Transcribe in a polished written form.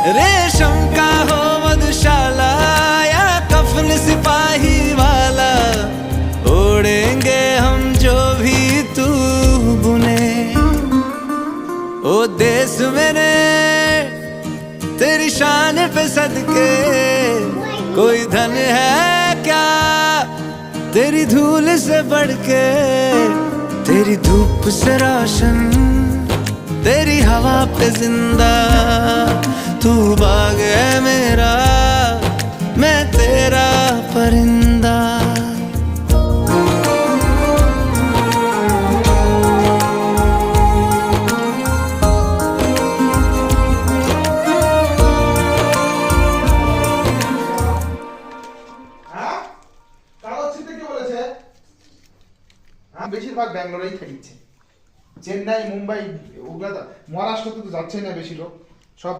रेशम का हो मधुशाला या कफन सिपाही वाला, ओढ़ेंगे हम जो भी तू बुने। ओ देश मेरे तेरी शान पे सदके, कोई धन है क्या तेरी धूल से बढ़ के। तेरी धूप से रोशन, तेरी हवा पे जिंदा, तू बाग है मेरा, मैं तेरा परिंदा। বেশিরভাগ ব্যাঙ্গালোরেই থাকছে, চেন্নাই মুম্বাই ওগুলা মহারাষ্ট্রতে তো যাচ্ছে না বেশি লোক।